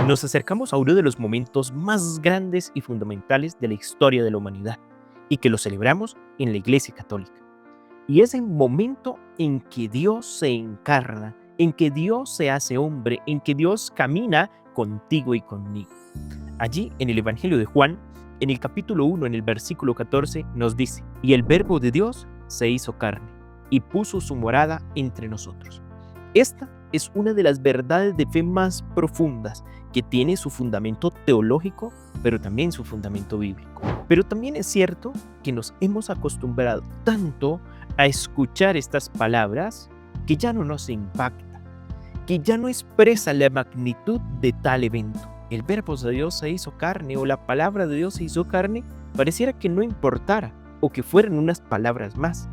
Nos acercamos a uno de los momentos más grandes y fundamentales de la historia de la humanidad y que lo celebramos en la Iglesia Católica. Y es el momento en que Dios se encarna, en que Dios se hace hombre, en que Dios camina contigo y conmigo. Allí en el Evangelio de Juan, en el capítulo 1, en el versículo 14, nos dice: y el Verbo de Dios se hizo carne y puso su morada entre nosotros. Esta es una de las verdades de fe más profundas que tiene su fundamento teológico, pero también su fundamento bíblico. Pero también es cierto que nos hemos acostumbrado tanto a escuchar estas palabras que ya no nos impacta, que ya no expresa la magnitud de tal evento. El Verbo de Dios se hizo carne o la palabra de Dios se hizo carne pareciera que no importara o que fueran unas palabras más.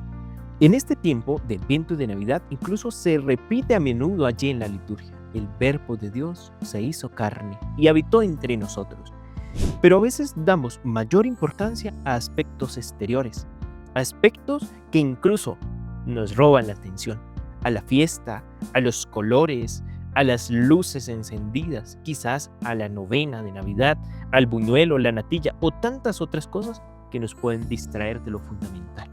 En este tiempo del Adviento y de Navidad incluso se repite a menudo allí en la liturgia: el Verbo de Dios se hizo carne y habitó entre nosotros. Pero a veces damos mayor importancia a aspectos exteriores, aspectos que incluso nos roban la atención, a la fiesta, a los colores, a las luces encendidas, quizás a la novena de Navidad, al buñuelo, la natilla o tantas otras cosas que nos pueden distraer de lo fundamental.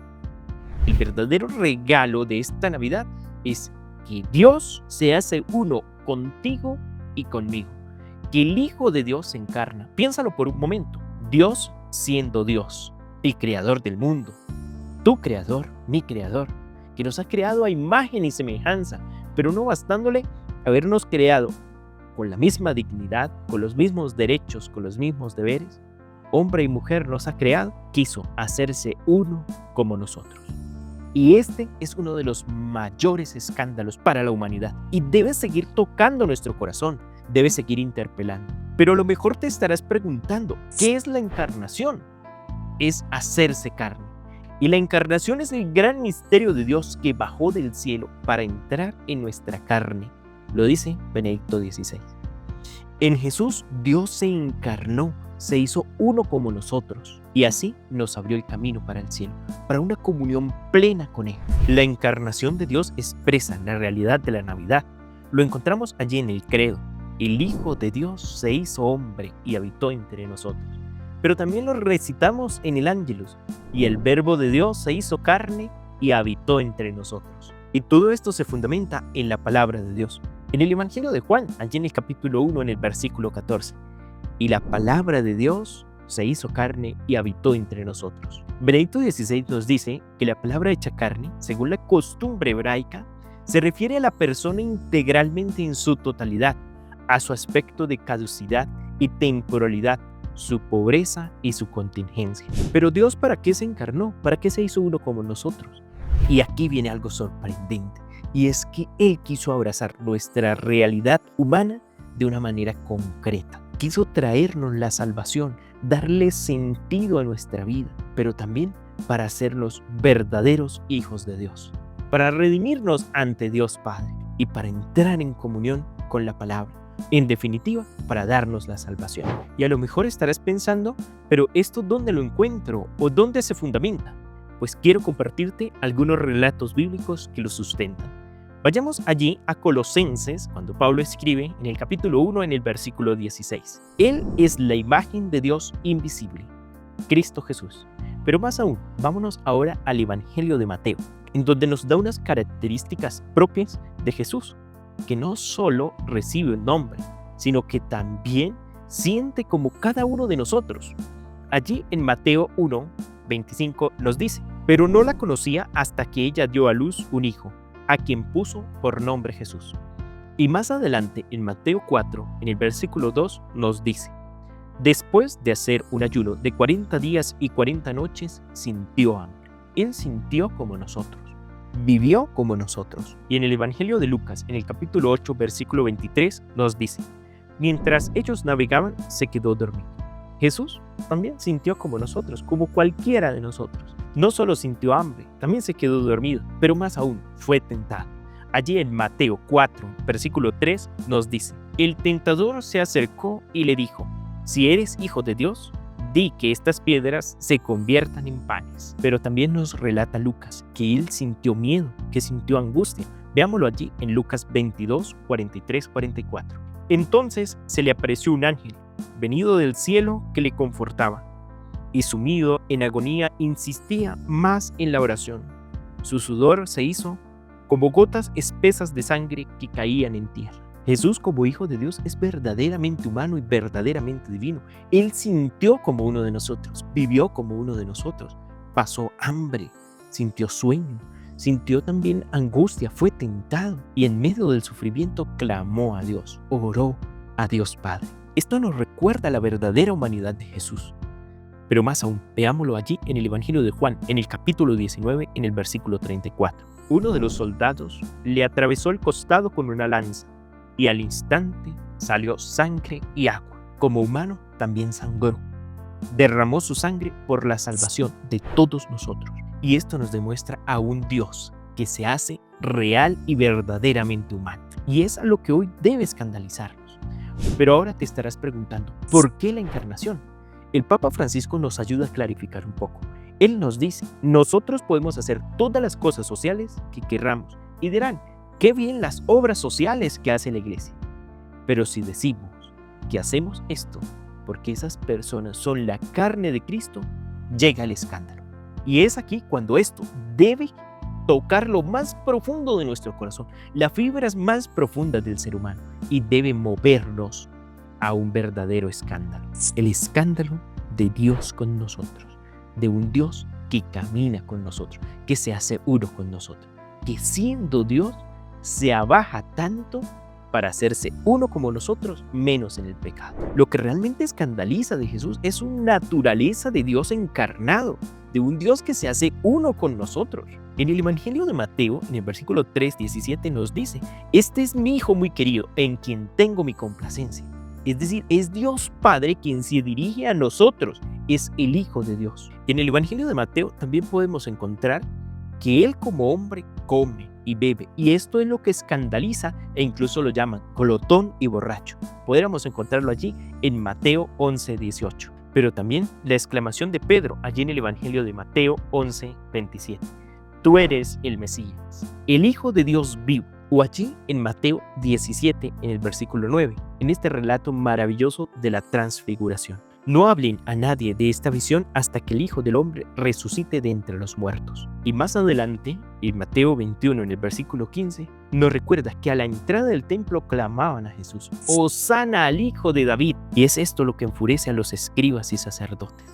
El verdadero regalo de esta Navidad es que Dios se hace uno contigo y conmigo, que el Hijo de Dios se encarna. Piénsalo por un momento: Dios siendo Dios, el creador del mundo, tu creador, mi creador, que nos ha creado a imagen y semejanza, pero no bastándole habernos creado con la misma dignidad, con los mismos derechos, con los mismos deberes, hombre y mujer nos ha creado, quiso hacerse uno como nosotros. Y este es uno de los mayores escándalos para la humanidad y debe seguir tocando nuestro corazón, debe seguir interpelando. Pero a lo mejor te estarás preguntando: ¿qué es la encarnación? Es hacerse carne. Y la encarnación es el gran misterio de Dios que bajó del cielo para entrar en nuestra carne. Lo dice Benedicto XVI. En Jesús Dios se encarnó, se hizo uno como nosotros y así nos abrió el camino para el cielo, para una comunión plena con Él. La encarnación de Dios expresa la realidad de la Navidad. Lo encontramos allí en el credo: el Hijo de Dios se hizo hombre y habitó entre nosotros. Pero también lo recitamos en el Ángelus: y el Verbo de Dios se hizo carne y habitó entre nosotros. Y todo esto se fundamenta en la palabra de Dios. En el Evangelio de Juan, allí en el capítulo 1, en el versículo 14, y la palabra de Dios se hizo carne y habitó entre nosotros. Benedicto XVI nos dice que la palabra hecha carne, según la costumbre hebraica, se refiere a la persona integralmente en su totalidad, a su aspecto de caducidad y temporalidad, su pobreza y su contingencia. Pero Dios, ¿para qué se encarnó? ¿Para qué se hizo uno como nosotros? Y aquí viene algo sorprendente, y es que Él quiso abrazar nuestra realidad humana de una manera concreta. Quiso traernos la salvación, darle sentido a nuestra vida, pero también para hacernos verdaderos hijos de Dios, para redimirnos ante Dios Padre y para entrar en comunión con la palabra. En definitiva, para darnos la salvación. Y a lo mejor estarás pensando: ¿pero esto dónde lo encuentro o dónde se fundamenta? Pues quiero compartirte algunos relatos bíblicos que lo sustentan. Vayamos allí a Colosenses, cuando Pablo escribe en el capítulo 1, en el versículo 16. Él es la imagen de Dios invisible, Cristo Jesús. Pero más aún, vámonos ahora al Evangelio de Mateo, en donde nos da unas características propias de Jesús, que no solo recibe un nombre, sino que también siente como cada uno de nosotros. Allí en Mateo 1, 25 nos dice: pero no la conocía hasta que ella dio a luz un hijo, a quien puso por nombre Jesús. Y más adelante en Mateo 4, en el versículo 2 nos dice: después de hacer un ayuno de 40 días y 40 noches, sintió hambre. Él sintió como nosotros, vivió como nosotros. Y en el Evangelio de Lucas, en el capítulo 8, versículo 23, nos dice: mientras ellos navegaban, se quedó dormido. Jesús también sintió como nosotros, como cualquiera de nosotros. No solo sintió hambre, también se quedó dormido, pero más aún, fue tentado. Allí en Mateo 4, versículo 3, nos dice: el tentador se acercó y le dijo: si eres hijo de Dios, di que estas piedras se conviertan en panes. Pero también nos relata Lucas que él sintió miedo, que sintió angustia. Veámoslo allí en Lucas 22, 43, 44. Entonces se le apareció un ángel, venido del cielo, que le confortaba, y sumido en agonía insistía más en la oración. Su sudor se hizo como gotas espesas de sangre que caían en tierra. Jesús, como Hijo de Dios, es verdaderamente humano y verdaderamente divino. Él sintió como uno de nosotros, vivió como uno de nosotros, pasó hambre, sintió sueño, sintió también angustia, fue tentado y en medio del sufrimiento clamó a Dios, oró a Dios Padre. Esto nos recuerda la verdadera humanidad de Jesús. Pero más aún, veámoslo allí en el Evangelio de Juan, en el capítulo 19, en el versículo 34. Uno de los soldados le atravesó el costado con una lanza y al instante salió sangre y agua. Como humano, también sangró. Derramó su sangre por la salvación de todos nosotros. Y esto nos demuestra a un Dios que se hace real y verdaderamente humano. Y es a lo que hoy debe escandalizarnos. Pero ahora te estarás preguntando, ¿por qué la encarnación? El Papa Francisco nos ayuda a clarificar un poco. Él nos dice, nosotros podemos hacer todas las cosas sociales que querramos. Y dirán, qué bien las obras sociales que hace la iglesia. Pero si decimos que hacemos esto porque esas personas son la carne de Cristo, llega el escándalo. Y es aquí cuando esto debe tocar lo más profundo de nuestro corazón, las fibras más profundas del ser humano, y debe movernos a un verdadero escándalo. El escándalo de Dios con nosotros, de un Dios que camina con nosotros, que se hace uno con nosotros, que siendo Dios se abaja tanto para hacerse uno como nosotros, menos en el pecado. Lo que realmente escandaliza de Jesús es su naturaleza de Dios encarnado, de un Dios que se hace uno con nosotros. En el Evangelio de Mateo, en el versículo 3:17 nos dice, este es mi Hijo muy querido, en quien tengo mi complacencia. Es decir, es Dios Padre quien se dirige a nosotros, es el Hijo de Dios. En el Evangelio de Mateo también podemos encontrar que Él como hombre come y bebe, y esto es lo que escandaliza e incluso lo llaman glotón y borracho. Podríamos encontrarlo allí en Mateo 11:18. Pero también la exclamación de Pedro allí en el Evangelio de Mateo 11:27. Tú eres el Mesías, el Hijo de Dios vivo. O allí en Mateo 17, en el versículo 9, en este relato maravilloso de la transfiguración. No hablen a nadie de esta visión hasta que el Hijo del Hombre resucite de entre los muertos. Y más adelante, en Mateo 21, en el versículo 15, nos recuerda que a la entrada del templo clamaban a Jesús, ¡Hosana al Hijo de David! Y es esto lo que enfurece a los escribas y sacerdotes,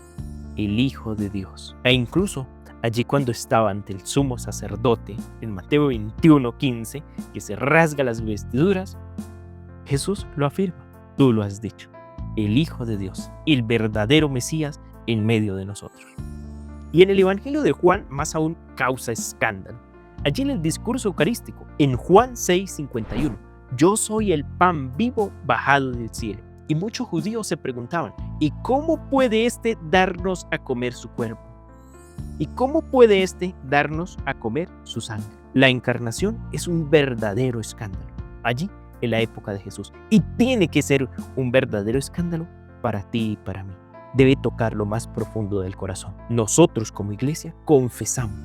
el Hijo de Dios. E incluso allí cuando estaba ante el sumo sacerdote, en Mateo 21, 15, que se rasga las vestiduras, Jesús lo afirma, tú lo has dicho, el Hijo de Dios, el verdadero Mesías en medio de nosotros. Y en el Evangelio de Juan, más aún, causa escándalo. Allí en el discurso eucarístico, en Juan 6:51, yo soy el pan vivo bajado del cielo. Y muchos judíos se preguntaban, ¿y cómo puede éste darnos a comer su cuerpo? ¿Y cómo puede éste darnos a comer su sangre? La encarnación es un verdadero escándalo. Allí en la época de Jesús. Y tiene que ser un verdadero escándalo para ti y para mí. Debe tocar lo más profundo del corazón. Nosotros como iglesia confesamos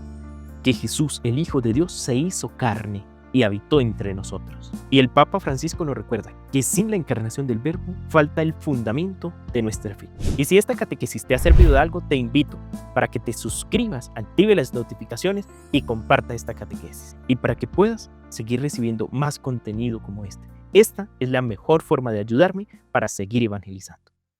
que Jesús, el Hijo de Dios, se hizo carne y habitó entre nosotros. Y el Papa Francisco nos recuerda que sin la encarnación del Verbo falta el fundamento de nuestra fe. Y si esta catequesis te ha servido de algo, te invito para que te suscribas, active las notificaciones y comparta esta catequesis. Y para que puedas seguir recibiendo más contenido como este. Esta es la mejor forma de ayudarme para seguir evangelizando.